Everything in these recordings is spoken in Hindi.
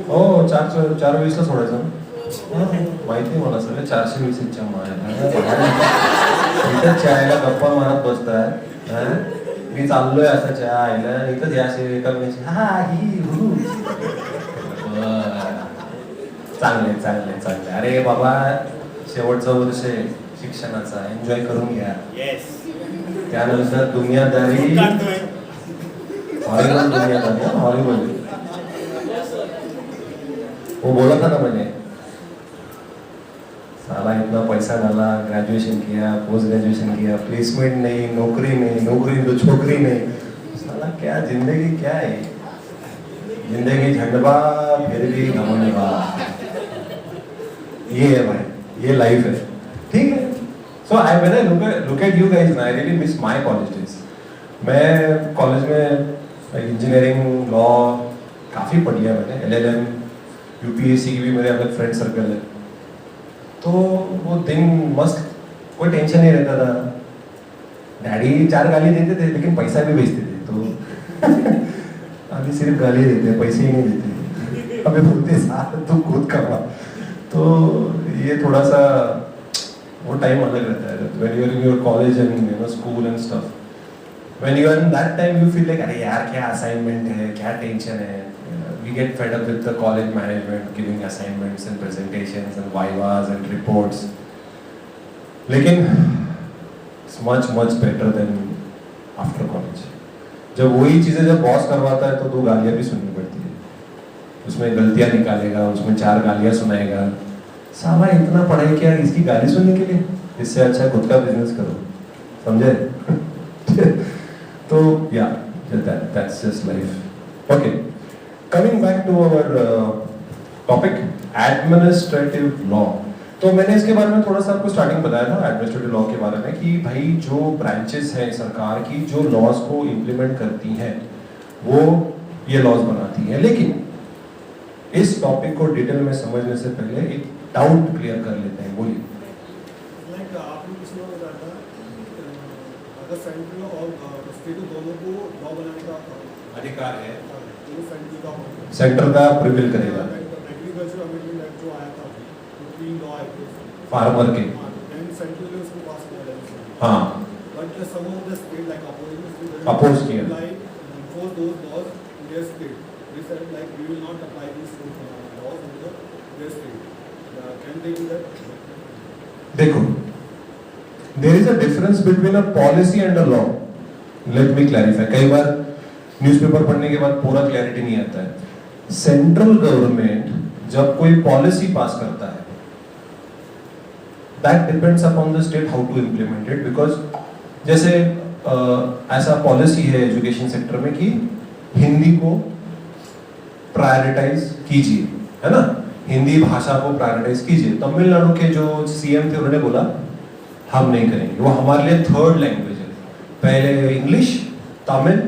हो 420ला सोडायचं. माहिती मला सगळं 420च्या इथं चायला गप्पा मारत बसताय. मी चाललोय असं चायला इथंच याचे एकामेकांची हा ही हुरू. चांगले चांगले चांगले. अरे बाबा शेवटचं वर्ष शिक्षणाचा एन्जॉय करून घ्या. त्यानंतर दुनियादारी हॉलिवूड दुनियादारी हॉलिवूड वो बोला था ना मैंने साला इतना पैसा डाला, ग्रेजुएशन किया, पोस्ट ग्रेजुएशन किया, प्लेसमेंट नहीं, नौकरी तो छोकरी नहीं. साला क्या जिंदगी क्या है? जिंदगी झंडबा फिर भी घमंडबा. ये है भाई, ये लाइफ है. ठीक है. So I when I look at you guys I really miss my college days. मैं कॉलेज में इंजीनियरिंग लॉ काफ़ी पढ़ी है मैंने. LLM UPSC की भी मेरे अलग फ्रेंड सर्कल है. तो वो दिन मस्त, कोई टेंशन नहीं रहता था. डैडी 4 गाली देते थे लेकिन पैसा भी भेजते थे. तो अभी सिर्फ गाली देते हैं, पैसे ही नहीं देते. अभी बोलते साथ तू खुद कमा. तो ये थोड़ा सा वो टाइम अलग रहता है. When you are in your college and school and stuff, when you are in that time you feel like अरे यार क्या असाइनमेंट है, क्या टेंशन है. We get fed up with the college management giving assignments and presentations and vivas and reports. लेकिन it's much better than after college. जब वही चीजें जब बॉस करवाता है तो 2 गालियाँ भी सुननी पड़ती है. उसमें गलतियाँ निकालेगा, उसमें 4 गालियाँ सुनाएगा. साला इतना पढ़ाई किया इसकी गाली सुनने के लिए, इससे अच्छा खुद का बिजनेस करो. समझे? तो या that's just life. Okay. Coming back to our topic, administrative law. तो मैंने इसके बारे में थोड़ा सा आपको स्टार्टिंग बताया था एडमिनिस्ट्रेटिव लॉ के बारे में कि भाई जो ब्रांचेस हैं सरकार की जो लॉज को इम्प्लीमेंट करती हैं वो ये लॉज बनाती हैं. लेकिन इस टॉपिक को डिटेल में समझने से पहले एक डाउट क्लियर कर लेते हैं. बोलिए. अगर सेंट्रल और स्टेट दोनों को लॉ बनाने का अधिकार है, सेंटर का प्रिविल करेगा. एग्रीकल्चर अमेंडमेंट एक्ट जो आया था, तीन लॉ आए थे फार्मर के, एंड सेंट्रल ने उसको पास किया था. हाँ, but some of the state like oppose किया, like for those laws in their state they said like we will not apply this laws in their state. Can they do that? देखो, there is a difference between a policy and a law. Let me clarify. कई बार न्यूज़पेपर पढ़ने के बाद पूरा क्लैरिटी नहीं आता है. सेंट्रल गवर्नमेंट जब कोई पॉलिसी पास करता है that depends upon the state how to implement it. Because जैसे ऐसा पॉलिसी है एजुकेशन सेक्टर में कि हिंदी को प्रायोरिटाइज कीजिए, है ना, हिंदी भाषा को प्रायोरिटाइज कीजिए. तमिलनाडु के जो CM थे उन्होंने बोला हम नहीं करेंगे, वो हमारे लिए 3rd लैंग्वेज है. पहले इंग्लिश, तमिल,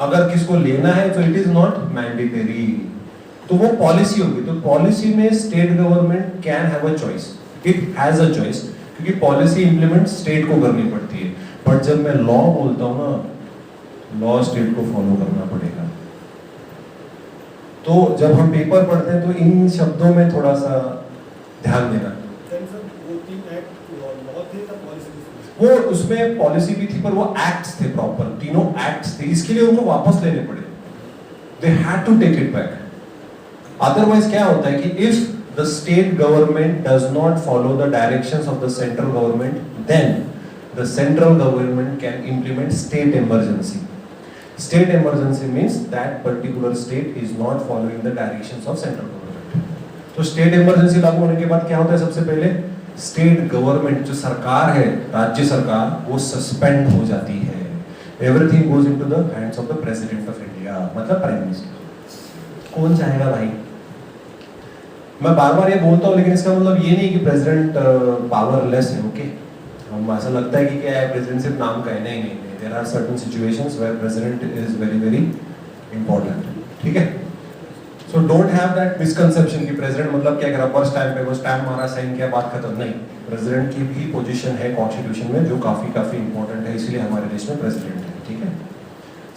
अगर किसको लेना है तो इट इज नॉट मैंडेटरी. तो वो पॉलिसी होगी. तो पॉलिसी में state government can have a choice, it has a choice, क्योंकि पॉलिसी इंप्लीमेंट स्टेट को करनी पड़ती है. बट जब मैं लॉ बोलता हूं ना, लॉ स्टेट को फॉलो करना पड़ेगा. तो जब हम पेपर पढ़ते हैं तो इन शब्दों में थोड़ा सा ध्यान देना. वो उसमें पॉलिसी भी थी पर वो एक्ट्स थे, प्रॉपर तीनों एक्ट्स थे. इसके लिए उनको वापस लेने पड़े. They had to take it back. Otherwise क्या होता है कि if the state government does not follow the directions of the central government then the central government can implement state emergency. State emergency means that particular state is not following the directions of central government. तो स्टेट इमरजेंसी लागू होने के बाद क्या होता है, सबसे पहले स्टेट गवर्नमेंट जो सरकार है, राज्य सरकार, वो सस्पेंड हो जाती है. Everything goes into the hands of the president of India, मतलब प्राइम मिनिस्टर. कौन चाहेगा भाई? मैं बार बार ये बोलता हूँ लेकिन इसका मतलब ये नहीं कि प्रेसिडेंट पावरलेस है. ओके, हम ऐसा लगता है कि क्या है प्रेसिडेंट सिर्फ नाम का है. नहीं नहीं नहीं, there are certain situations where president is very very important. ठीक है. So don't have that misconception कि प्रेसिडेंट मतलब क्या करा, बस टाइम पे वो स्टैम्प मारा, साइन किया, बात खत्म। नहीं, प्रेसिडेंट की भी पोजीशन है कॉन्स्टिट्यूशन में जो काफी इंपॉर्टेंट है, इसलिए हमारे देश में प्रेसिडेंट है। ठीक है,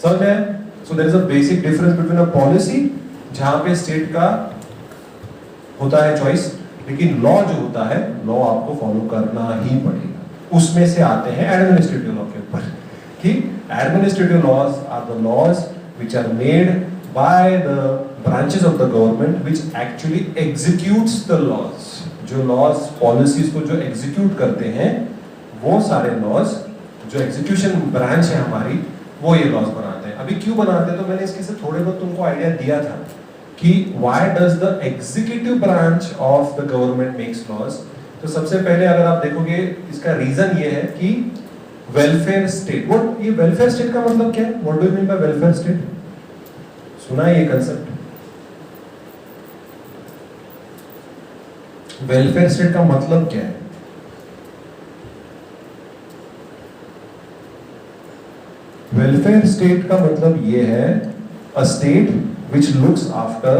समझ में? So there is a basic difference between a policy जहां पे स्टेट का होता है चॉइस, लेकिन लॉ जो होता है, लॉ आपको फॉलो करना ही पड़ेगा। उसमें से आते हैं एडमिनिस्ट्रेटिव लॉ के ऊपर कि administrative laws are the laws which are made by the branches of the government which actually executes the laws. जो लॉज पॉलिसीज को जो एग्जीक्यूट करते हैं, वो सारे लॉज जो एग्जीक्यूशन ब्रांच है हमारी, वो ये लॉज बनाते हैं। अभी क्यों बनाते हैं, तो मैंने इसके से थोड़े बहुत तुमको आइडिया दिया था कि why does the executive branch of the government makes laws। तो सबसे पहले अगर आप देखोगे, इसका रीजन ये है कि वेलफेयर स्टेट। व्हाट ये वेलफेयर स्टेट का मतलब क्या है? What do you mean by welfare state? सुना है ये कंसेप्ट? वेलफेयर स्टेट का मतलब क्या है? वेलफेयर स्टेट का मतलब ये है a state which looks after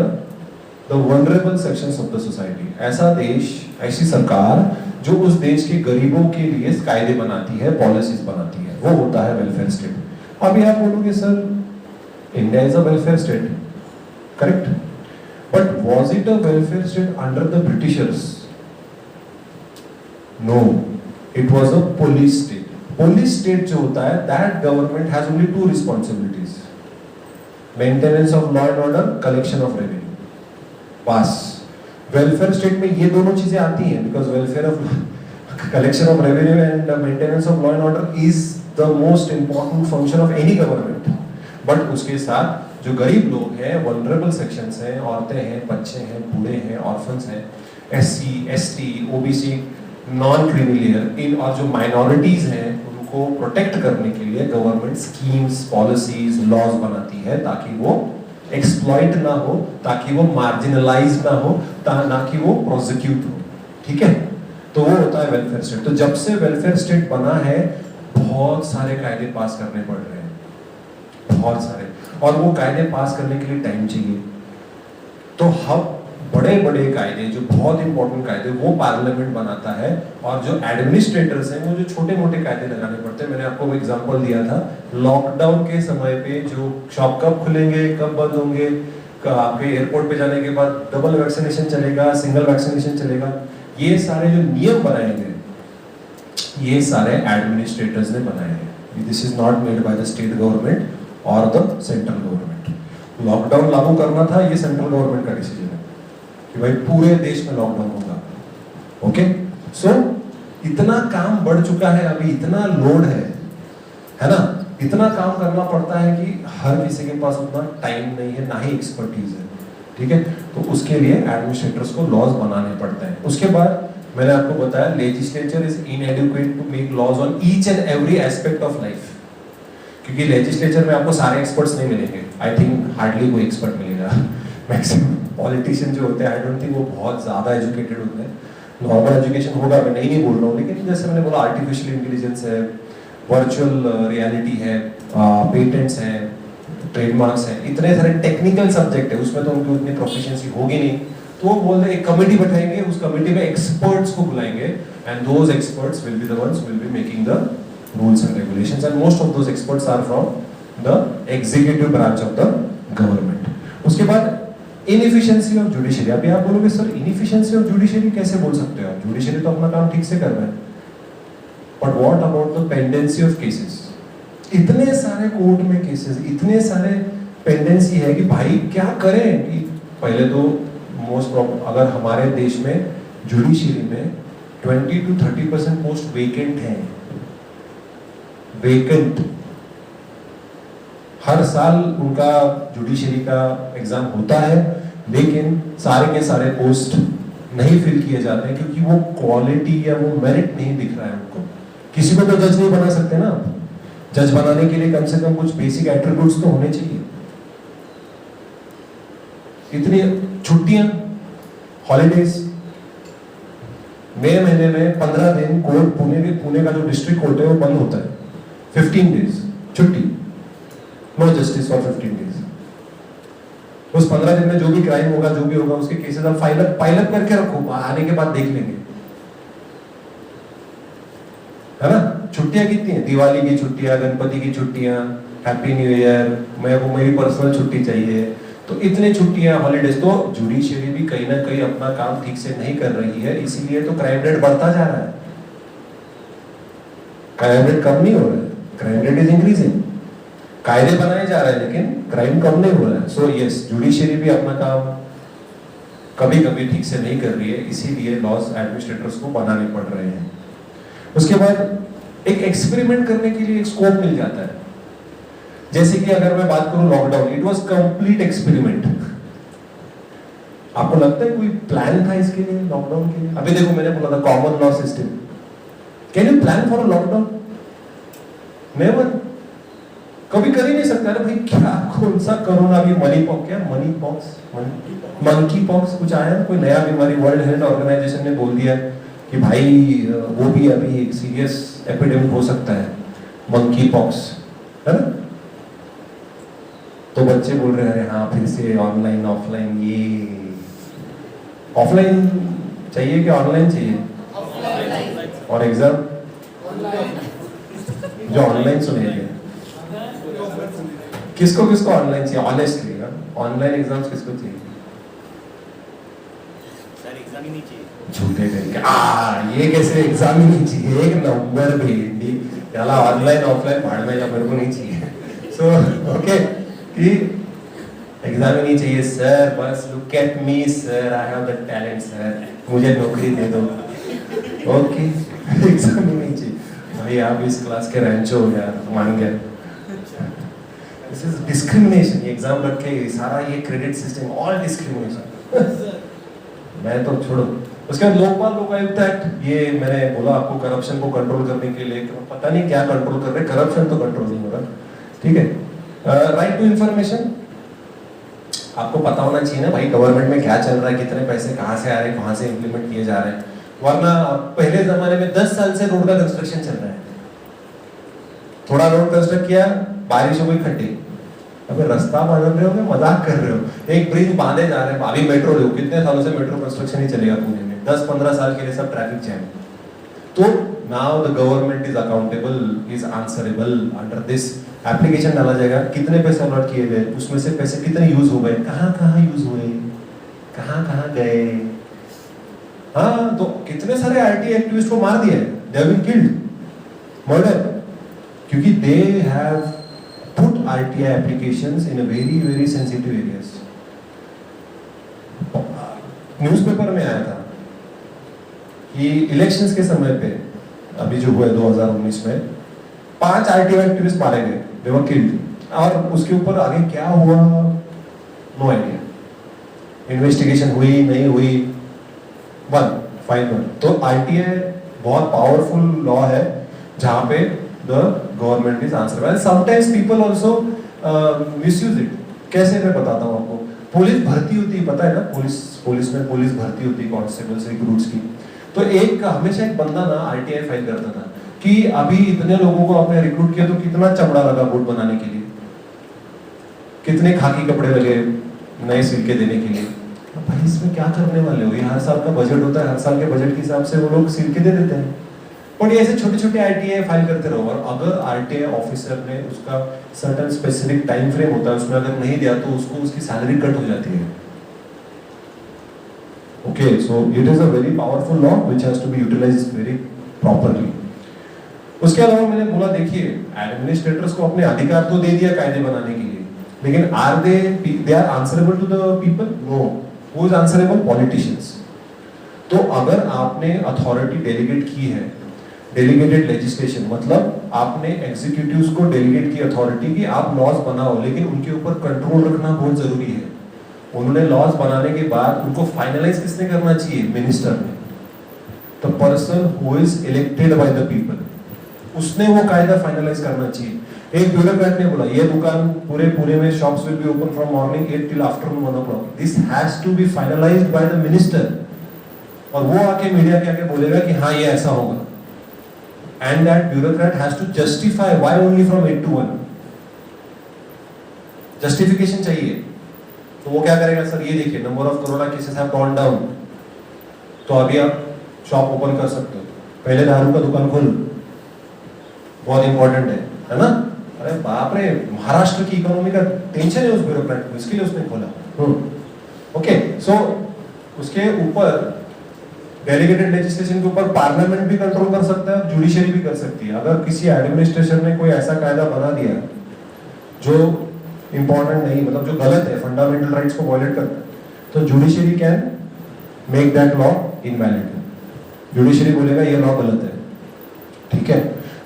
the vulnerable sections of the society। ऐसा देश, ऐसी सरकार जो उस देश के गरीबों के लिए कायदे बनाती है, पॉलिसीज बनाती है, वो होता है वेलफेयर स्टेट। अभी आप बोलोगे sir India is a welfare state, correct, but was it a welfare state under the Britishers? No, it was a police state। police state जो होता है, that government has only two responsibilities, maintenance of law and order, collection of revenue, बस। वेलफेयर स्टेट में ये दोनों चीजें आती हैं, because welfare of collection of revenue and maintenance of law and order is the most important function of any government. But उसके साथ जो गरीब लोग हैं, वल्नरेबल सेक्शंस हैं, औरतें हैं, बच्चे हैं, बूढ़े हैं, ऑर्फन्स हैं, SC, ST, OBC, non creamy layer, इन और जो माइनॉरिटीज हैं को प्रोटेक्ट करने के लिए गवर्नमेंट स्कीम्स, पॉलिसीज, लॉज बनाती है ताकि वो एक्सप्लॉइट ना हो, ताकि वो मार्जिनलाइज ना हो, ना कि वो प्रोसिक्यूट हो। ठीक है, तो वो होता है वेलफेयर स्टेट। तो जब से वेलफेयर स्टेट बना है, बहुत सारे कायदे पास करने पड़ रहे हैं, बहुत सारे, और वो कायदे पास करने के लिए टाइम चाहिए। तो हम बड़े बड़े कायदे, जो बहुत इंपॉर्टेंट कायदे, वो पार्लियामेंट बनाता है, और जो एडमिनिस्ट्रेटर्स हैं वो जो छोटे मोटे कायदे लगाने पड़ते हैं। मैंने आपको वो एग्जांपल दिया था, लॉकडाउन के समय पे जो शॉप कब खुलेंगे, कब बंद होंगे, आपके एयरपोर्ट पे जाने के बाद डबल वैक्सीनेशन चलेगा, सिंगल वैक्सीनेशन चलेगा, ये सारे जो नियम बनाए गए, ये सारे एडमिनिस्ट्रेटर्स ने बनाए हैं। This is not made by the state government और द सेंट्रल गवर्नमेंट। लॉकडाउन लागू करना था, ये सेंट्रल गवर्नमेंट का डिसीजन है कि भाई पूरे देश में लॉकडाउन होगा। ओके, सो इतना काम बढ़ चुका है, अभी इतना लोड है ना, इतना काम करना पड़ता है कि हर किसी के पास उतना टाइम नहीं है, ना ही एक्सपर्टीज है। ठीक है, तो उसके लिए एडमिनिस्ट्रेटर्स को लॉज बनाने पड़ते हैं। उसके बाद मैंने आपको बताया, legislature is inadequate to make laws on each and every aspect of life, क्योंकि लेजिस्लेचर में आपको सारे एक्सपर्ट्स नहीं मिलेंगे। आई थिंक हार्डली कोई एक्सपर्ट मिलेगा। मैक्सिमम पॉलिटिशियन जो होते हैं, आई डोंट थिंक वो बहुत ज्यादा एजुकेटेड होते हैं। नॉर्मल एजुकेशन होगा, मैं नहीं बोल रहा हूँ, लेकिन जैसे मैंने बोला, आर्टिफिशियल इंटेलिजेंस है, वर्चुअल रियलिटी है, पेटेंट्स हैं, ट्रेडमार्क्स हैं, इतने सारे टेक्निकल सब्जेक्ट है, उसमें तो उनकी उतनी प्रोफिशिएंसी होगी नहीं। तो वो बोल रहे एक कमेटी बैठाएंगे, उस कमेटी में एक्सपर्ट्स को बुलाएंगे, and those experts will be the ones will be making the rules and regulations, and most of those experts are from the executive branch of the government. उसके बाद इनएफिशिएंसी ऑफ जुडिशरी। अभी आप बोलोगे सर इनएफिशिएंसी ऑफ जुडिशरी कैसे बोल सकते हो आप? जुडिशरी तो अपना काम ठीक से कर रहा है, but what about the pendency of cases? इतने सारे कोर्ट में केसेस, इतने सारे पेंडेंसी है कि भाई क्या करें। कि पहले तो मोस्ट प्रॉब्लम, अगर हमारे देश में जुडिशरी में 20 to 30% पोस्ट वेकेंट हैं, वेकेंट। हर साल उनका जुडिशरी का एग्जाम होता है, लेकिन सारे के सारे पोस्ट नहीं फिल किए जाते हैं, क्योंकि वो क्वालिटी या वो मेरिट नहीं दिख रहा है उनको। किसी को तो जज नहीं बना सकते ना, जज बनाने के लिए कम से कम कुछ बेसिक एट्रीब्यूट्स तो होने चाहिए। इतनी छुट्टियां, हॉलीडेज, मई महीने में 15 दिन कोर्ट, पुणे का जो डिस्ट्रिक्ट कोर्ट है वो बंद होता है, 15 डेज छुट्टी, नो जस्टिस फॉर 15 डेज। उस 15 दिन में जो भी क्राइम होगा, जो भी होगा, उसके केसेस आप पाइलअप करके रखो, आने के बाद देख लेंगे, है ना। छुट्टियां कितनी है, दिवाली की छुट्टियां, गणपति की छुट्टियां, हैप्पी न्यू ईयर, मेरी पर्सनल छुट्टी चाहिए, तो इतने छुट्टियां, हॉलीडेज। तो जुडिशियरी भी कहीं ना कहीं अपना काम ठीक से नहीं कर रही है, इसीलिए तो क्राइम रेट बढ़ता जा रहा है। क्राइम रेट कम नहीं हो रहा है, क्राइम रेट इज इंक्रीजिंग। कायदे बनाए जा रहे हैं लेकिन क्राइम कम नहीं हो रहा है। सो यस, जुडिशियरी भी अपना काम कभी कभी ठीक से नहीं कर रही है, इसीलिए लॉज एडमिनिस्ट्रेटर्स को बनाने पड़ रहे हैं। उसके बाद एक एक्सपेरिमेंट करने के लिए एक स्कोप मिल जाता है। जैसे कि अगर मैं बात करूं lockdown, it was complete experiment. आपको लगता है कोई प्लान था इसके लिए, लॉकडाउन के लिए? अभी देखो, मैंने बोला था common law system, can you plan for a lockdown? Never, कभी कर ही नहीं सकता ना भाई। क्या कौन सा कोरोना, अभी मनी पॉक्स कुछ आया, कोई नया बीमारी, वर्ल्ड हेल्थ ऑर्गेनाइजेशन ने बोल दिया कि भाई वो भी अभी एक सीरियस एपिडेमिक हो सकता है, मंकी पॉक्स, है ना। तो बच्चे बोल रहे हैं हाँ फिर से ऑनलाइन ऑफलाइन, ये ऑफलाइन चाहिए कि ऑनलाइन चाहिए? और एग्जाम जो ऑनलाइन सुनेंगे, किसको किसको ऑनलाइन चाहिए? ऑनेस्टली ऑनलाइन एग्जाम्स किसको चाहिए? सर एग्जाम ही नहीं चाहिए। झूठे करके ये कैसे एग्जाम ही नहीं चाहिए? एक नंबर भी चला, ऑनलाइन ऑफलाइन भाड़ में, या मेरे को नहीं चाहिए। सो ओके कि एग्जाम ही नहीं चाहिए सर, बस look at me sir, I have the talent sir, मुझे नौकरी दे दो। ओके एग्जाम ही नहीं चाहिए भाई, आप इस क्लास के रैंचो हो यार, मान गए। This is discrimination. ये एग्जाम रख के सारा ये क्रेडिट सिस्टम, ऑल डिस्क्रिमिनेशन। मैं तो छोड़ो। उसके बाद लोकपाल लोकायुक्त एक्ट, ये मैंने बोला आपको, करप्शन को कंट्रोल करने के लिए, पता नहीं क्या कंट्रोल कर रहे, करप्शन तो कंट्रोल नहीं हो रहा, ठीक है। राइट टू इंफॉर्मेशन, आपको पता होना चाहिए ना भाई गवर्नमेंट में क्या चल रहा है, कितने पैसे कहाँ से आ रहे हैं, कहाँ से इंप्लीमेंट किए जा रहे हैं। वरना पहले जमाने में 10 साल से रोड का कंस्ट्रक्शन चल रहा है, थोड़ा रोड कंस्ट्रक्ट किया, बारिश हो गई खड्डे, अबे रास्ता बना रहे हो, मजाक कर रहे हो। एक ब्रिज बांधे जा रहे हैं, अभी मेट्रो लो, कितने सालों से मेट्रो कंस्ट्रक्शन ही चलेगा पुणे में, 10-15 साल के लिए सब ट्रैफिक जैम। तो now the government is accountable, is answerable under this. Application डाला जाएगा, कितने पैसे अलॉट किए गए, उसमें से पैसे कितने यूज हो गए, कहाँ कहाँ यूज हुए, कहाँ कहाँ गए। हाँ, तो कितने सारे आरटीआई एक्टिविस्ट को मार दिया, they have been killed, murder, क्योंकि they have put RTI applications in a very very sensitive areas. Newspaper में आया था कि इलेक्शंस के समय पे, अभी जो हुए 2019 में, 5 आरटीआई एक्टिविस्ट मारे गए, दे वर किल्ड। और उसके ऊपर आगे क्या हुआ, नो आइडिया। इन्वेस्टिगेशन हुई नहीं हुई, फाइन। तो आरटीआई बहुत पावरफुल लॉ है जहां पे the government is answerable. Sometimes people also misuse it. कैसे, मैं बताता हूँ आपको। पुलिस भर्ती होती है, पता है ना, पुलिस में पुलिस भर्ती होती है, कांस्टेबल्स, रिक्रूट्स की। तो हमेशा एक बंदा ना आरटीआई फाइल करता था कि अभी इतने लोगों को आपने रिक्रूट किया, तो कितना चमड़ा लगा वोट बनाने के लिए, कितने खाकी कपड़े लगे नए सिक्के देने के लिए। भाई इसमें क्या करने वाले हो, ये हर साल का बजट होता है, हर साल के बजट के हिसाब से वो लोग सिक्के दे देते हैं। और ये ऐसे छोटे छोटे आरटीआई फाइल करते रहो। और अगर आरटीआई ऑफिसर ने उसका सर्टेन स्पेसिफिक टाइम फ्रेम होता है, उसमें अगर नहीं दिया तो उसको उसकी सैलरी कट हो जाती है। Okay, so it is a very powerful law which has to be utilised very properly. उसके अलावा मैंने बोला, देखिए एडमिनिस्ट्रेटर्स को अपने अधिकार तो दे दिया कायदे बनाने के लिए, लेकिन are they are answerable to the people? No. Who is answerable? Politicians. तो अगर आपने अथॉरिटी डेलीगेट की है, डेलीगेटेड लेजिस्लेशन मतलब आपने एग्जीक्यूटिव्स को डेलीगेट की अथॉरिटी कि आप लॉज बनाओ, लेकिन उनके ऊपर कंट्रोल रखना बहुत जरूरी है। उन्होंने लॉज बनाने के बाद उनको फाइनलाइज किसने करना चाहिए? मिनिस्टर ने, the person who is elected by the people, उसने वो कायदा फाइनलाइज करना चाहिए। एक ब्यूरोक्रेट ने बोला ये दुकान पूरे पुणे में shops will be open from morning 8 till afternoon 1 o'clock, this has to be finalised by the minister. और वो आके मीडिया के आगे बोलेगा कि हाँ ये ऐसा होगा, and that bureaucrat has to justify why only from 8 to 1. Justification चाहिए। तो वो क्या करेगा, सर ये देखिए number of corona cases have gone down, तो अभी आप शॉप ओपन कर सकते हो, पहले दारू का दुकान खोल, बहुत इंपॉर्टेंट है ना। अरे बाप रे, महाराष्ट्र की इकोनॉमी का टेंशन है उस ब्यूरोक्रेट को, इसके लिए उसने खोला। ओके, सो उसके ऊपर डेलीगेटेड लेजिस्लेशन के ऊपर पार्लियामेंट भी कंट्रोल कर सकता है, जुडिशरी भी कर सकती है। अगर किसी एडमिनिस्ट्रेशन ने कोई ऐसा कायदा बना दिया जो इंपॉर्टेंट नहीं, मतलब जो गलत है, फंडामेंटल राइट्स को वायलेट करता है, तो judiciary can make that law invalid. Judiciary बोलेगा ये लॉ गलत है, ठीक है।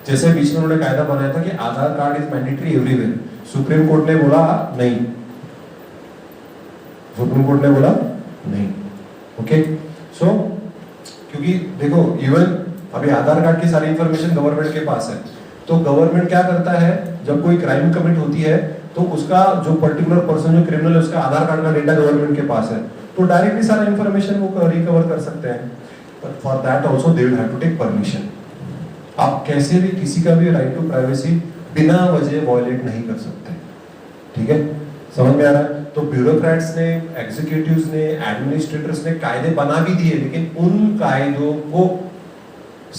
जैसे बीच में उन्होंने कायदा बनाया था कि Aadhaar card is mandatory everywhere, supreme court ने बोला नहीं, सुप्रीम कोर्ट ने बोला नहीं। ओके, सो क्योंकि देखो इवन अभी आधार कार्ड की सारी इंफॉर्मेशन गवर्नमेंट के पास है, तो गवर्नमेंट क्या करता है, जब कोई क्राइम कमिट होती है तो उसका जो पर्टिकुलर पर्सन जो क्रिमिनल है उसका आधार कार्ड का डेटा गवर्नमेंट के पास है, तो डायरेक्टली सारा इंफॉर्मेशन वो रिकवर कर सकते हैं। But for that also they will have to take permission. आप कैसे भी किसी का भी राइट टू प्राइवेसी बिना वजह वायलेट नहीं कर सकते, ठीक है, समझ में आ रहा है। तो ब्यूरोक्रेट्स ने, एग्जीक्यूटिव्स ने, एडमिनिस्ट्रेटर्स ने कायदे बना भी दिए, लेकिन उन कायदों को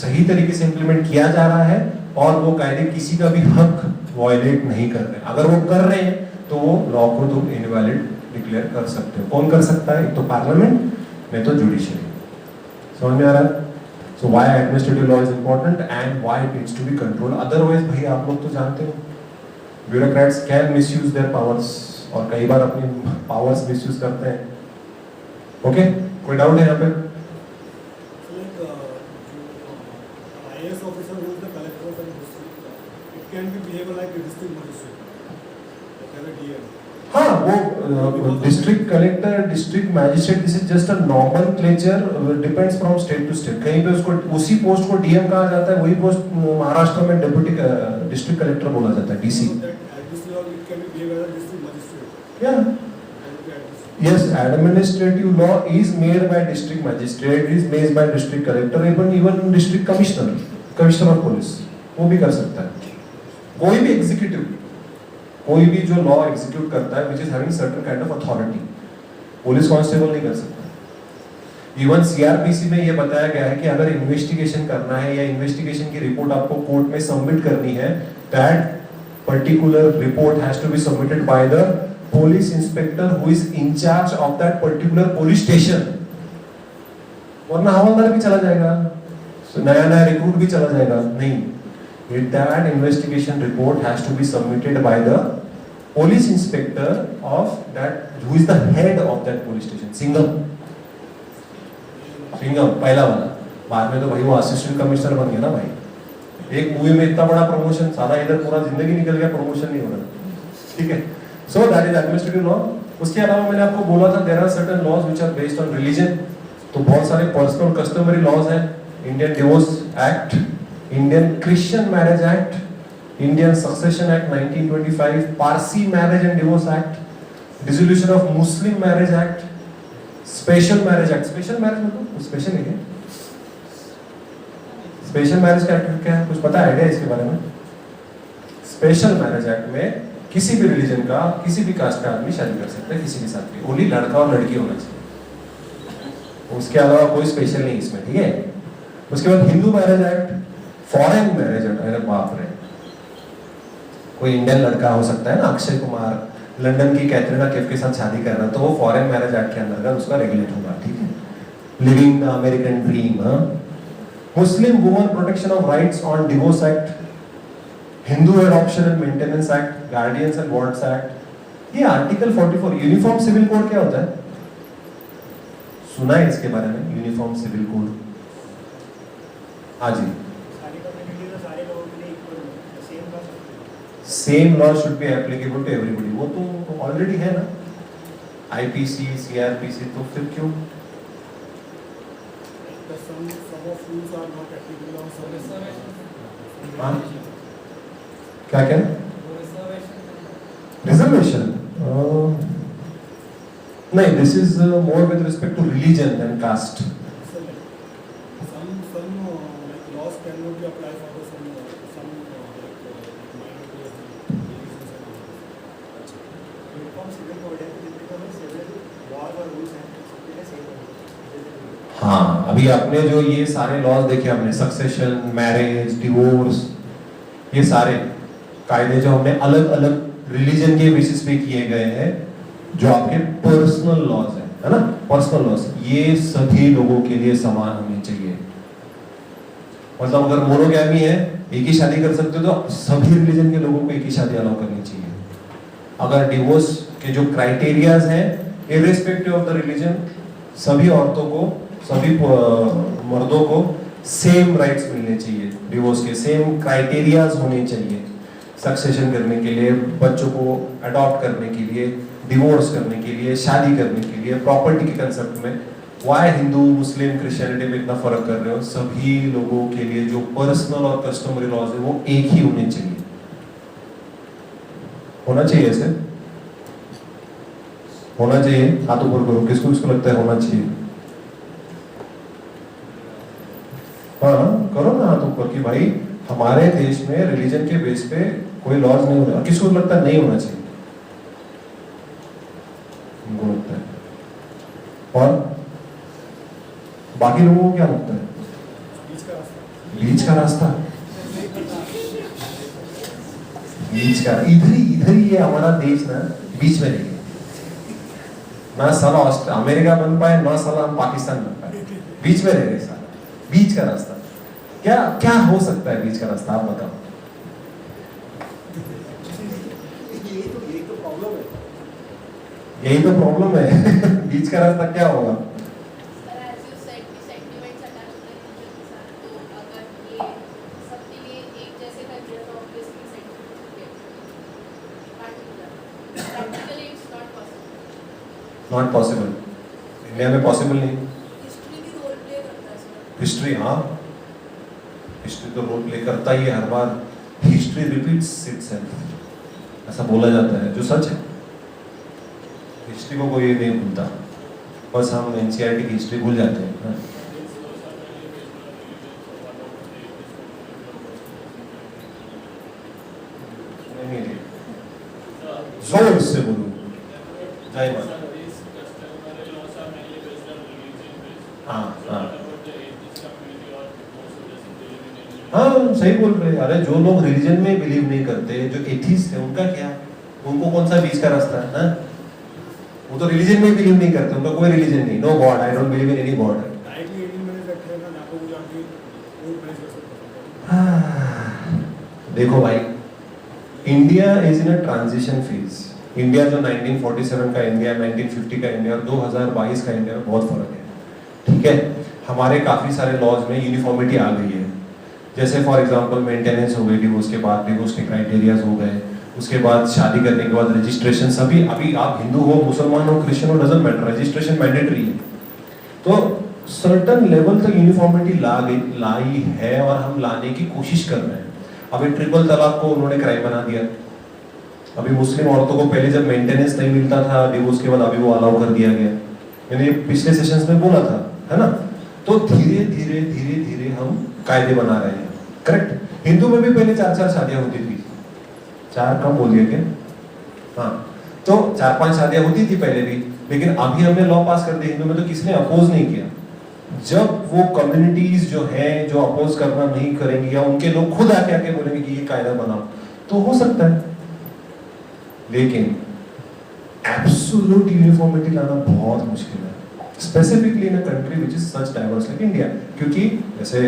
सही तरीके से इंप्लीमेंट किया जा रहा है और वो कायदे किसी का भी हक वायलेट नहीं कर रहे। अगर वो कर रहे हैं तो वो लॉ को तुम इनवैलिड डिक्लेयर कर सकते हो। कौन कर सकता है, एक तो पार्लियामेंट, नहीं तो जुडिशरी। समझ में आ रहा है। So why administrative law is important and why it needs to be controlled. Otherwise भाई आप लोग तो जानते हो bureaucrats can misuse their powers और कई बार अपनी powers misuse करते हैं। Okay? कोई डाउट है यहाँ पे? IAS officer who is the collector of a district, it can be behaved like a district magistrate, like a DM. हाँ, वो district collector, district magistrate, this is just a nomenclature, depends from state to state. कहीं पे उसको उसी पोस्ट को डीएम कहा जाता है, वही पोस्ट महाराष्ट्र में डिप्टी डिस्ट्रिक्ट कलेक्टर बोला जाता है, DC. Yes, administrative law is made by district magistrate, is made by district collector, even district commissioner of police, वो भी कर सकता है। कोई भी एग्जीक्यूटिव, कोई भी जो लॉ एग्जीक्यूट करता है, which is having certain kind of authority, police constable नहीं कर सकता। इवन सीआरपीसी में ये बताया गया है कि अगर इन्वेस्टिगेशन करना है या इन्वेस्टिगेशन की रिपोर्ट आपको कोर्ट में सबमिट करनी है, that particular report has to be submitted by the police inspector who is in charge of that particular police station. वरना हवलदार भी चला जाएगा, नया रिक्रूट भी चला जाएगा, नहीं। That investigation report has to be submitted by the police inspector of that, who is the head of that police station. Singham पहला वाला, बाद में तो भाई वो असिस्टेंट कमिश्नर बन गया ना भाई। एक मूवी में इतना बड़ा प्रमोशन, सारा इधर पूरा जिंदगी निकल गया, प्रमोशन नहीं हो रहा, ठीक है। So that is administrative law. उसके अलावा मैंने आपको बोला था there are certain laws which are based on religion, तो बहुत सारे पर्सनल कस्टमरी लॉज हैं। Indian divorce act, Indian Christian Marriage Act, Indian Succession Act 1925, Parsi Marriage and Divorce Act, Dissolution of Muslim Marriage Act, Special Marriage Act. Special marriage मतलब स्पेशल है क्या? स्पेशल मैरिज का एक्ट क्या है, कुछ पता है आइडिया इसके बारे में? स्पेशल मैरिज एक्ट में किसी भी रिलीजन का, किसी भी कास्ट का आदमी शादी कर सकता है किसी के साथ भी, ओनली लड़का और लड़की होना चाहिए, उसके अलावा कोई स्पेशल नहीं इसमें, ठीक है। उसके बाद Hindu marriage act, foreign marriage act, अरे बाप रे, कोई इंडियन लड़का हो सकता है ना, अक्षय कुमार लंदन की कैटरीना कैफ के साथ शादी कर रहा है, तो वो फॉरेन मैरिज एक्ट के अंदर उसका रेगुलेट होगा, ठीक है। Living the American dream, Muslim woman protection of rights on divorce act, Hindu adoption and maintenance act, guardians and wards act. ये आर्टिकल 44 यूनिफॉर्म सिविल कोड क्या होता है, सुना है इसके बारे में? यूनिफॉर्म सिविल कोड, हाँ जी, same law should be applicable to everybody. वो तो ऑलरेडी है ना, आईपीसी, सीआरपीसी, तो फिर क्यों? क्या क्या रिजर्वेशन? नहीं, this is more with respect to religion than caste. Of rules हैं सबके लिए सेम है। हाँ, अभी आपने जो ये सारे लॉज देखे, हमने सक्सेशन, मैरिज, डिवोर्स, ये सारे कायदे जो हमने अलग अलग रिलीजन के बेसिस पे किए गए हैं, जो आपके पर्सनल लॉज है ना, पर्सनल लॉज, ये सभी लोगों के लिए समान होने चाहिए। मतलब अगर मोनोगैमी है, एक ही शादी कर सकते हो, तो सभी रिलीजन के लोगों को एक ही शादी अलाउ करनी चाहिए। अगर डिवोर्स के जो क्राइटेरियाज हैं, इर्रेस्पेक्टिव ऑफ द रिलीजन, सभी औरतों को, सभी मर्दों को सेम राइट्स मिलने चाहिए। डिवोर्स के सेम क्राइटेरियाज होने चाहिए, सक्सेशन करने के लिए, बच्चों को अडॉप्ट करने के लिए, डिवोर्स करने के लिए, शादी करने के लिए, प्रॉपर्टी के कंसेप्ट में। वाई हिंदू, मुस्लिम, क्रिश्चियनिटी में इतना फर्क कर रहे हो? सभी लोगों के लिए जो पर्सनल और कस्टमरी लॉज है वो एक ही होने चाहिए। होना चाहिए ऐसे, होना चाहिए। हाथ ऊपर करो, किसको किसको लगता है होना चाहिए? हाँ करो ना हाथ ऊपर कि भाई हमारे देश में रिलीजन के बेस पे कोई लॉज नहीं होना। किसको लगता है नहीं होना चाहिए? उनको लगता है। और बाकी लोगों को क्या लगता है? बीच का रास्ता, बीच का, इधर ही ये हमारा देश ना बीच में नहीं है। ना साला अमेरिका बन पाए, ना साला हम पाकिस्तान बन पाए, बीच में रह गए साला। बीच का रास्ता क्या क्या हो सकता है? बीच का रास्ता आप बताओ। यही तो प्रॉब्लम है। बीच का रास्ता क्या होगा? नॉट पॉसिबल, इंडिया में पॉसिबल नहीं। हिस्ट्री, हाँ हिस्ट्री तो रोल प्ले करता ही है हर बार। हिस्ट्री रिपीट्स इटसेल्फ, ऐसा बोला जाता है, जो सच है। हिस्ट्री को कोई नहीं भूलता, बस हम एनसीईआरटी की हिस्ट्री भूल जाते हैं। जोर से बोलूं, जय माता। हाँ सही बोल रहे हैं। अरे जो लोग रिलीजन में बिलीव नहीं करते, जो एथिस्ट है, उनका क्या? उनको कौन सा बीच का रास्ता है ना? वो तो रिलीजन में बिलीव नहीं करते, उनका कोई रिलीजन नहीं। No god, I don't believe in any god. देखो भाई, India is in a transition phase. India जो 1947 का इंडिया, 1950 का इंडिया और 2022 का इंडिया में बहुत फर्क है, ठीक है। हमारे काफी सारे लॉज में यूनिफॉर्मिटी आ गई है। जैसे फॉर एग्जांपल मेंटेनेंस हो गई, डिवोर्स के बाद डिवोर्स के क्राइटेरियाज हो गए, उसके बाद शादी करने के बाद रजिस्ट्रेशन, सभी, अभी आप हिंदू हो, मुसलमान हो, क्रिश्चियन हो, डजंट मैटर, रजिस्ट्रेशन मैंडेटरी है। तो सर्टन लेवल तक यूनिफॉर्मिटी लाई है और हम लाने की कोशिश कर रहे हैं। अभी ट्रिपल तलाक को उन्होंने क्राइम बना दिया। अभी मुस्लिम औरतों को पहले जब मेंटेनेंस नहीं मिलता था डिवोर्स के बाद, अभी वो अलाउ कर दिया गया। मैंने पिछले सेशंस में बोला था, है ना। तो धीरे धीरे धीरे धीरे हम कायदे बना रहे हैं, करेक्ट। हिंदू में भी पहले 4-4 शादियां होती थी, 4 कम बोल दिया क्या? हाँ, तो 4-5 शादियां होती थी पहले भी, लेकिन अभी हमने लॉ पास कर दिया। हिंदू में तो किसने अपोज नहीं किया। जब वो कम्युनिटीज जो हैं, जो अपोज करना नहीं करेंगी, या उनके लोग खुद आके बोलेंगे कि ये कायदा बनाओ, तो हो सकता है। लेकिन एब्सोल्यूट यूनिफॉर्मिटी लाना बहुत मुश्किल है, specifically in a country which is such diverse like India. क्योंकि जैसे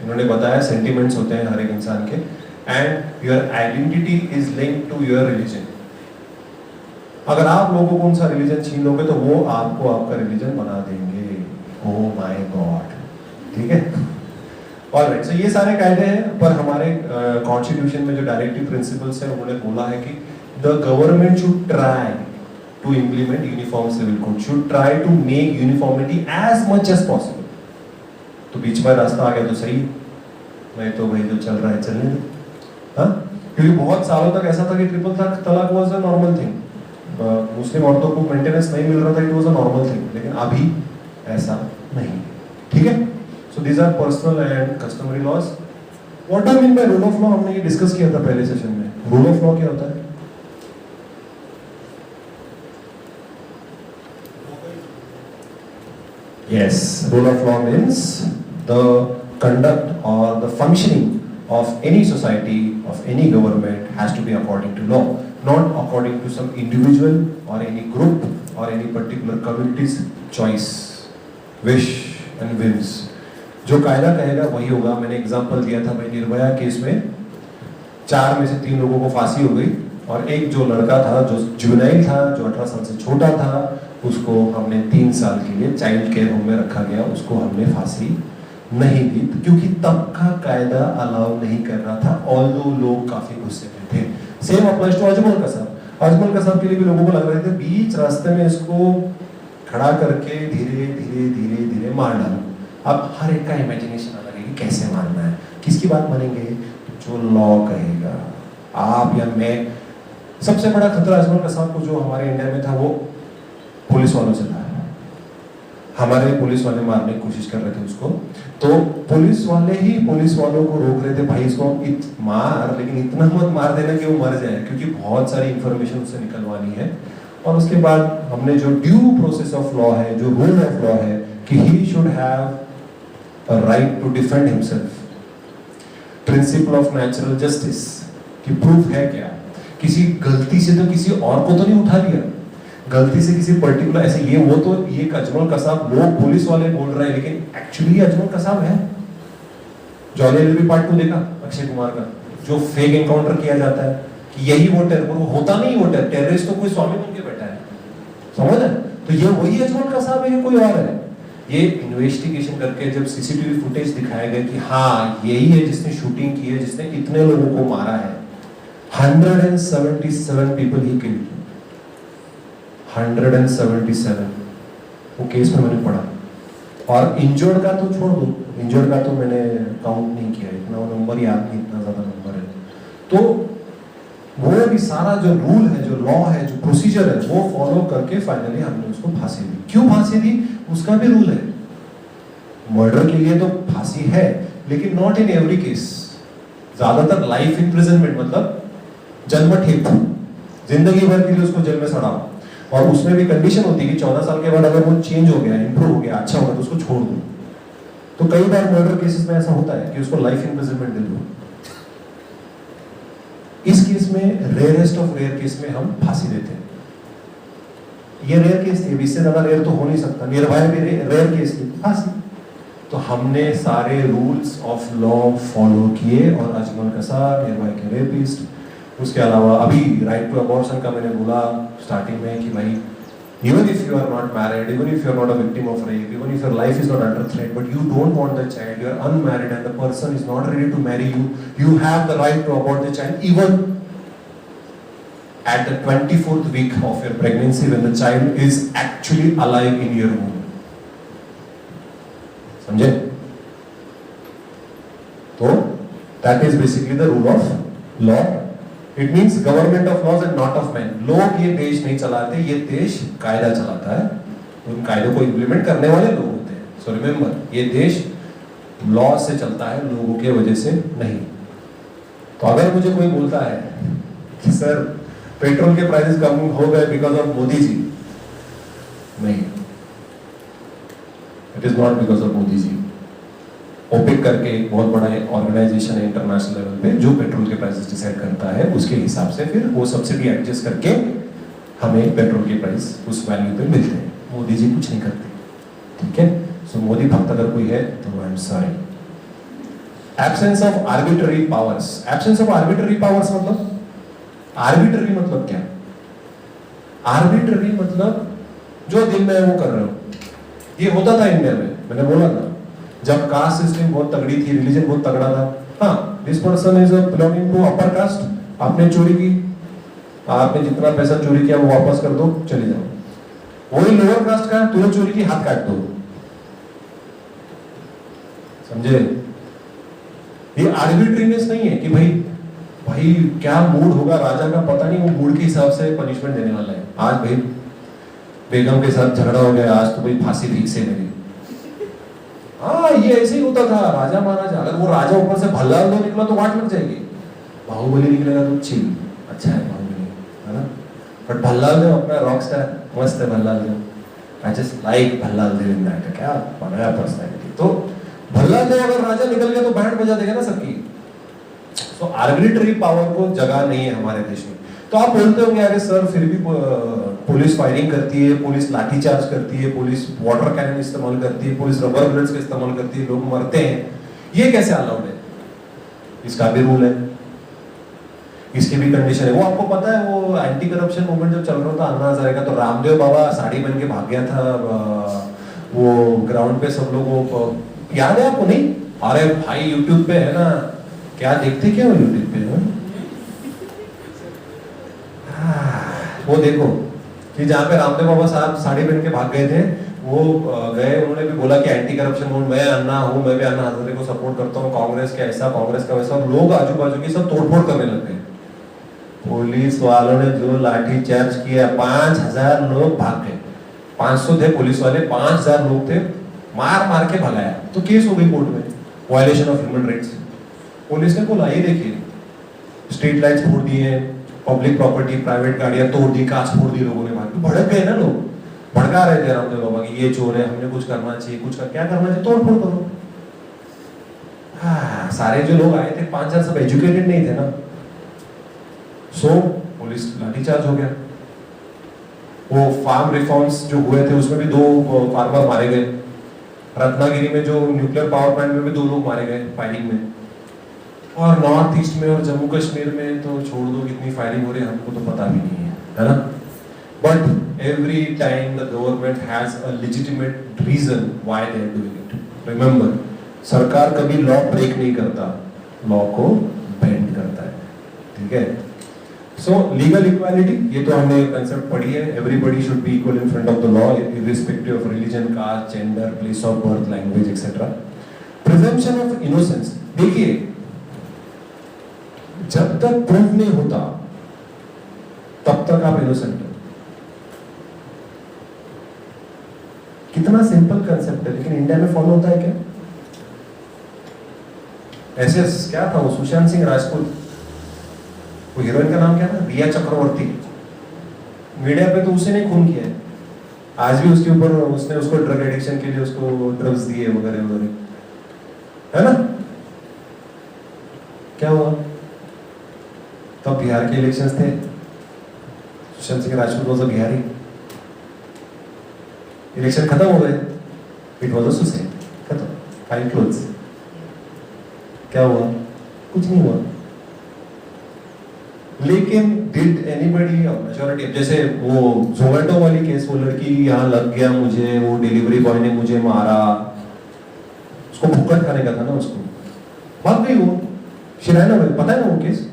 इन्होंने बताया, सेंटिमेंट्स होते हैं हर एक इंसान के, and your identity is linked to your religion. अगर आप लोगों को उनका रिलीजन छीन लोगे तो वो आपको आपका रिलीजन बना देंगे। ओह माय गॉड, ठीक है। ऑलराइट, सो ये सारे कायदे हैं, पर हमारे कॉन्स्टिट्यूशन में जो डायरेक्टिव प्रिंसिपल्स है, उन्होंने बोला है कि the government should try to implement uniform civil code, should try to make uniformity as much as possible. तो बीच में रास्ता आ गया तो सही, नहीं तो भाई जो चल रहा है चलने दो। हाँ, क्योंकि बहुत सालों तक ऐसा था कि ट्रिपल तलाक was a normal thing. Muslim औरतों को मेंटेनेंस नहीं मिल रहा था, it was a normal thing. लेकिन अभी ऐसा नहीं, ठीक है। So these are personal and customary laws. What do I mean by rule of law? हमने ये डिस्कस किया था पहले सेशन में। रूल ऑफ लॉ क्या होता है? Yes, rule of law means the conduct or the functioning of any society, of any government has to be according to law, not according to some individual or any group or any particular community's choice, wish and whims. जो कायदा कहेगा वही होगा. मैंने एग्जांपल दिया था भाई निर्भया केस में 4 में से 3 लोगों को फांसी हो गई और एक जो लड़का था जो जुवेनाइल था, जो 18 साल से छोटा था, उसको हमने 3 साल के लिए चाइल्ड केयर होम में रखा गया. उसको हमने फांसी नहीं दी क्योंकि तब का कायदा अलाउ नहीं कर रहा था, ऑल्दो लोग काफी गुस्से में थे. Same applies to Ajmal Kasab. Ajmal Kasab के लिए भी लोगों को लग रहे थे बीच रास्ते में इसको खड़ा करके धीरे धीरे धीरे धीरे मार डालो. अब हर एक का इमेजिनेशन अलग है कि कैसे मारना है. किसकी बात मानेंगे? जो लॉ कहेगा. आप या मैं. सबसे बड़ा खतरा अजमल कसाब को जो हमारे इंडिया में था वो पुलिस वालों से था. हमारे पुलिस वाले मारने की कोशिश कर रहे थे उसको, तो पुलिस वाले ही पुलिस वालों को रोक रहे थे, भाई इसको मार, लेकिन इतना मत मार देना कि वो मर जाए, क्योंकि बहुत सारी इंफॉर्मेशन उससे निकलवानी है. और उसके बाद हमने जो ड्यू प्रोसेस ऑफ लॉ है, जो रूल ऑफ लॉ है कि he should have a right to defend himself, principle of natural justice कि प्रूफ है क्या. किसी गलती से तो किसी और को तो नहीं उठा लिया, गलती से किसी पर्टिकुलर ऐसे ये वो तो ये अजमल कसाब लोग पुलिस वाले बोल रहे हैं, लेकिन एक्चुअली अजमल कसाब है. जॉली एलएलबी पार्ट 2 देखा अक्षय कुमार का, जो फेक एनकाउंटर किया जाता है कि यही वो टेरर, वो होता नहीं. वो टेररिस्ट तो कोई स्वामी बन के बैठा है, समझ है. तो ये वही अजमल कसाब है, ये कोई और है. ये इन्वेस्टिगेशन करके जब सीसीटीवी फुटेज दिखाया गया कि हाँ यही है जिसने शूटिंग की है, जिसने इतने लोगों को मारा है. 177 people he killed. 177 वो केस में मैंने पढ़ा. और इंजर्ड का तो छोड़ दो, इंजर्ड का तो मैंने काउंट नहीं किया, इतना वो नंबर याद नहीं, इतना ज्यादा नंबर है. तो वो भी सारा जो रूल है, जो लॉ है, जो प्रोसीजर है, वो फॉलो करके फाइनली हमने उसको फांसी दी. क्यों फांसी दी? उसका भी रूल है. मर्डर के लिए तो फांसी है, लेकिन नॉट इन एवरी केस. ज्यादातर लाइफ इम्प्रिजनमेंट मतलब जन्मठेप, जिंदगी भर के लिए उसको जेल में सड़ाओ. और उसमें भी कंडीशन होती है कि 14 साल के बाद अगर वो चेंज हो गया, इंप्रूव हो गया, अच्छा होगा तो उसको छोड़ दो. तो कई बार मर्डर केसेस में ऐसा होता है कि उसको लाइफ इम्प्रिजनमेंट दे दो. इस केस में रेयरेस्ट ऑफ रेयर केस में हम फांसी देते हैं. ये रेयर केस थी, इससे ज्यादा रेयर तो हो नहीं सकता. निर्भया भी रेयर केस थी, फांसी. तो हमने सारे रूल्स ऑफ लॉ फॉलो किए और अजमल कसाब, निर्भया के रेपिस्ट, उसके अलावा अभी राइट टू अबॉर्शन का मैंने बोला स्टार्टिंग में कि भाई even if you are not married, even if you are not a victim of rape, even if your life is not under threat, but you don't want the child, you are unmarried and the person is not ready to marry you, you have the right to abort the child even at the 24th week of your pregnancy when the child is actually alive in your womb. समझे? तो that is basically the rule of law. It means government of laws and not of men. लोग ये देश नहीं चलाते, ये देश कायदा चलाता है. उन कायदों को इम्प्लीमेंट करने वाले लोग होते हैं. So remember, ये देश लॉ से चलता है, लोगों के वजह से नहीं. तो अगर मुझे कोई बोलता है कि सर पेट्रोल के प्राइसेस कम हो गए बिकॉज ऑफ मोदी जी, नहीं, it is not because of Modi ji. OPEC करके एक बहुत बड़ा ऑर्गेनाइजेशन है इंटरनेशनल लेवल पे जो पेट्रोल के प्राइसेस डिसाइड करता है, उसके हिसाब से फिर वो सब्सिडी एडजस्ट करके हमें पेट्रोल के प्राइस उस वैल्यू पे मिलते हैं. मोदी जी कुछ नहीं करते. ठीक है. सो मोदी भक्त अगर कोई है तो I am sorry. Absence of arbitrary powers. Absence of arbitrary powers मतलब, आर्बिट्ररी मतलब क्या? आर्बिट्ररी मतलब जो दिन में वो कर रहे हो. ये होता था इंडिया में, मैंने बोला था जब कास्ट सिस्टम बहुत तगड़ी थी, रिलीजन बहुत तगड़ा था. हाँ, this person is belonging to upper caste, आपने चोरी की, आपने जितना पैसा चोरी किया वो वापस कर दो, चले जाओ. वही लोअर कास्ट का, तूने चोरी की, हाथ काट दो. समझे? ये आर्बिट्रीनेस नहीं है कि भाई भाई क्या मूड होगा राजा का पता नहीं, वो मूड के हिसाब से पनिशमेंट देने वाला है. आज भाई बेगम के साथ झगड़ा हो गया, आज तो भाई फांसी ठीक से लगी. हाँ, ये ऐसे ही होता था राजा महाराजा. अगर वो राजा ऊपर से भल्लाल दो निकला तो वाट लग जाएगी. बाहुबली निकलेगा तो चिल, अच्छा है बाहुबली, है ना. बट भल्लाल दो अपना रॉक स्टार, मस्त है भल्लाल दो. I just like Bhallal Dev in that, क्या बनाया पर्सनैलिटी। तो भल्लाल देव अगर राजा निकल गया तो बैंड बजा देगा ना सबकी। सो आर्बिट्ररी पावर को जगह नहीं है हमारे देश में। तो आप बोलते होंगे अरे सर फिर भी पुलिस फायरिंग करती है, पुलिस लाठीचार्ज करती है, पुलिस वाटर कैनन इस्तेमाल करती है, पुलिस रबर बुलेट्स का इस्तेमाल करती है, लोग मरते हैं, ये कैसे अलाउड है? इसका भी रूल है, इसकी भी कंडीशन है। वो आपको पता है वो एंटी करप्शन मूवमेंट जब चल रहा था अन्ना हजारे का, तो रामदेव बाबा साड़ी पहन के भाग गया था वो ग्राउंड पे, सब लोग वो याद है आपको? नहीं? अरे भाई यूट्यूब पे है ना, क्या देखते क्या हो यूट्यूब पे? वो देखो कि जहाँ पे रामदेव बाबा साहब साड़ी पहन के भाग गए थे, वो गए, उन्होंने भी बोला कि एंटी करप्शन मूवमेंट, मैं अन्ना हूँ, मैं भी अन्ना हजारे को सपोर्ट करता हूँ, कांग्रेस का ऐसा, कांग्रेस का वैसा। लोग आजू बाजू की सब तोड़फोड़ करने लग गए। पुलिस वालों ने जो लाठी चार्ज किया, 5000 लोग भाग गए। 500 थे पुलिस वाले, 5000 लोग थे, मार मार के भगाया। तो केस हो गई कोर्ट में, violation of human rights. Police ने बोला ये देखिए स्ट्रीट लाइट्स फोड़ दिए, पब्लिक प्रॉपर्टी, प्राइवेट गाड़ियां तोड़ दी, कांच फोड़ दी लोगों ने, मार के भड़क गए ना लोग, भड़का रहे थे रामदेव बाबा की ये चोर है, हमने कुछ करना चाहिए, कुछ क्या करना चाहिए, तोड़ फोड़ करो। हाँ, सारे जो लोग आए थे 5000 सब एजुकेटेड नहीं थे ना, सो पुलिस लाठीचार्ज हो गया। वो फार्म रिफॉर्म्स जो हुए थे उसमें भी 2 फार्मर मारे गए। रत्नागिरी में जो न्यूक्लियर पावर प्लांट में भी 2 लोग मारे गए फायरिंग में। और नॉर्थ ईस्ट में और जम्मू कश्मीर में तो छोड़ दो कितनी फायरिंग हो रही है, हमको तो पता भी नहीं है ना। But every time the government has a legitimate reason why they are doing it. Remember, सरकार कभी लॉ ब्रेक नहीं करता, लॉ को बेंड करता है, ठीक है। सो लीगल इक्वालिटी, ये तो हमने कंसेप्ट पढ़ी है, everybody should be equal in front of the law irrespective of religion, caste, gender, place of birth, language etcetera. Presumption of innocence, देखिए जब तक प्रूव नहीं होता तब तक आप इनोसेंट हो। कितना सिंपल कंसेप्ट है, लेकिन इंडिया में फॉलो होता है क्या? ऐसे क्या था वो सुशांत सिंह राजपूत, वो हीरोइन का नाम क्या था, रिया चक्रवर्ती, मीडिया पे तो उसे नहीं खून किया है, आज भी उसके ऊपर उसने उसको ड्रग एडिक्शन के लिए उसको ड्रग्स दिए वगैरह वगैरह, है ना। क्या हुआ? तब बिहार के इलेक्शंस थे, Sushant Singh Rajput was a Bihari, election खत्म हो गए, इट वाज अ सुसाइड, खत्म, फाइल क्लोज। क्या हुआ? कुछ नहीं हुआ। लेकिन डिड एनीबडी, मेजॉरिटी, जैसे वो जोमेटो वाली केस, वो लड़की यहाँ लग गया मुझे, वो डिलीवरी बॉय ने मुझे मारा, उसको भुक्कड़ खाने का था ना, उसको भाग गई वो शिराना में, पता है ना वो case.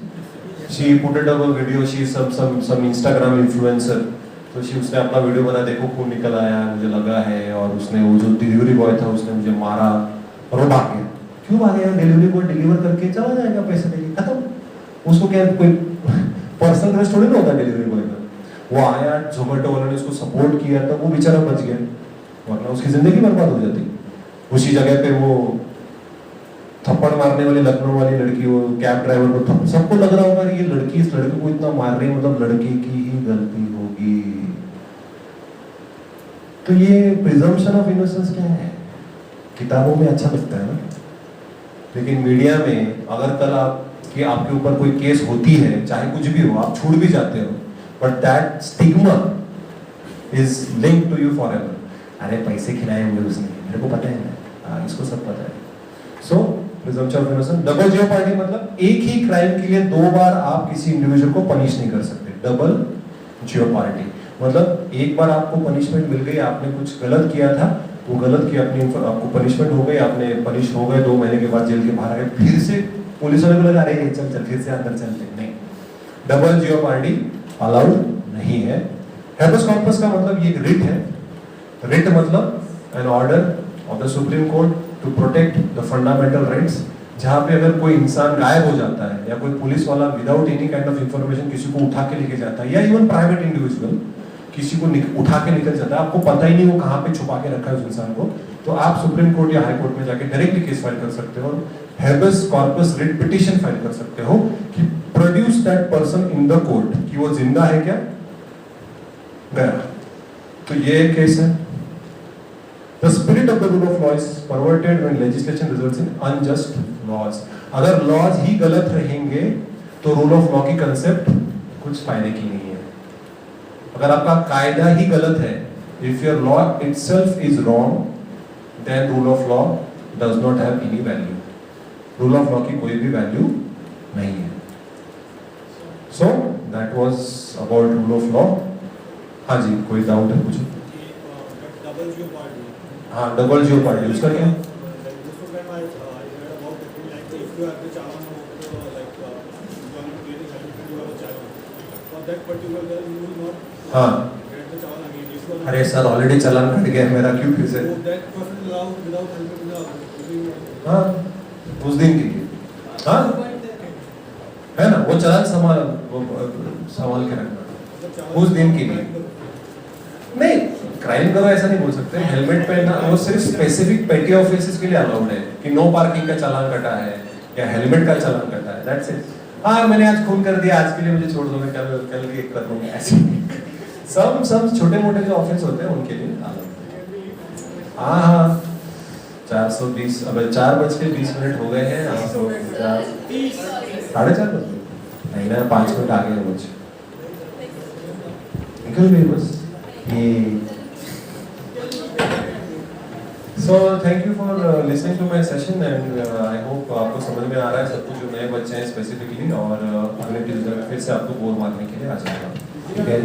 She put it up a video, she is some Instagram influencer, तो उसने अपना वीडियो बना, देखो खून निकल आया, मुझे लगा है, और उसने वो जो डिलीवरी बॉय था उसने मुझे मारा, और वो भाग गया। क्यों भाग गया? डिलीवरी बॉय डिलीवर करके चला जाएगा, पैसे देके खत्म, उसको क्या कोई पर्सनल रेस्ट थोड़ी ना होता डिलीवरी बॉय का। वो आया, जोमेटो वालों ने उसको सपोर्ट किया, तो वो बेचारा बच गया, वरना उसकी जिंदगी बर्बाद हो जाती। उसी जगह पे वो थप्पड़ मारने वाली लखनऊ वाली लड़की, वो कैब ड्राइवर को सबको लग रहा होगा ये लड़की इस लड़के को इतना मार रही है, मतलब लड़के की ही गलती होगी। तो ये प्रिजम्पशन ऑफ इनोसेंस क्या है? किताबों में अच्छा लगता है ना, लेकिन मीडिया में अगर कल आपके ऊपर कोई केस होती है, चाहे कुछ भी हो, आप छूट भी जाते हो, but that stigma is linked to you forever. अरे पैसे खिलाए होंगे उसने, मेरे को पता है ना, इसको सब पता है। सो presumption of innocence. Double jeopardy मतलब एक ही क्राइम के लिए 2 बार आप किसी इंडिविजुअल को पनिश नहीं कर सकते। डबल जेओपार्डी मतलब एक बार आपको पनिशमेंट मिल गई, आपने कुछ गलत किया था, वो गलत किया, अपनी आपको पनिशमेंट हो गई, आपने पनिश हो गए, 2 महीने के बाद जेल के बाहर आ गए, फिर से पुलिस वाले को लगा अरे चल चल फिर से अंदर चलते, नहीं, डबल जेओपार्डी अलाउड नहीं है। हैबस कॉर्पस का मतलब ये रिट है। रिट मतलब an order of the Supreme Court to protect the fundamental rights, जहाँ पे अगर कोई इंसान गायब हो जाता है या कोई पुलिस वाला without any kind of information किसी को उठा के लेके जाता है, या इवन प्राइवेट इंडिविजुअल किसी को उठा के निकल जाता है, आपको पता ही नहीं वो कहाँ पे छुपा के रखा है उस इंसान को, तो आप सुप्रीम कोर्ट या हाई कोर्ट में जाके डायरेक्टली केस फाइल कर सकते हो, habeas corpus writ petition file कर सकते हो कि produce that person in the court, कि वो जिंदा है क्या गया। तो ये केस है। The spirit of the rule of law is perverted when legislation results in unjust laws. अगर laws ही गलत रहेंगे तो rule of law की concept कुछ फायदे की नहीं है. अगर आपका कायदा ही गलत है, if your law itself is wrong, then rule of law does not have any value. Rule of law की कोई भी value नहीं है. So that was about rule of law. हाँ जी, कोई डाउट है मुझे? डबल जियो पार्टी हाँ, डबल जियो पार्टी उसका क्या? हाँ, अरे सर ऑलरेडी चालान कट गया मेरा, क्यों फिर से? हाँ, उस दिन के लिए, हाँ, है ना, वो चालान संभाल के रखना उस दिन के लिए. नहीं, क्राइम करो ऐसा नहीं बोल सकते. हेलमेट पहनना वो सिर्फ स्पेसिफिक पेटी ऑफेंसेस के लिए अलाउड है कि नो पार्किंग का चालान कटा है या हेलमेट का चालान कटा है, दैट्स इट. हाँ, मैंने आज खून कर दिया, आज के लिए मुझे छोड़ दो, मैं कल ये कर दूंगा, ऐसे. सब छोटे मोटे जो ऑफेंस होते हैं उनके लिए अलाउड. हाँ, 420. अब 4:20 हो गए हैं. आप 4:30 बजे नहीं ना, 5 मिनट आगे है मुझे, निकल गई बस. So thank you for listening to my session and I hope आपको समझ में आ रहा है सब कुछ. जो नए बच्चे हैं स्पेसिफिकली, और अगले ट्यूसडे फिर से आपको बोर मारने के लिए आ जाएगा. ठीक है.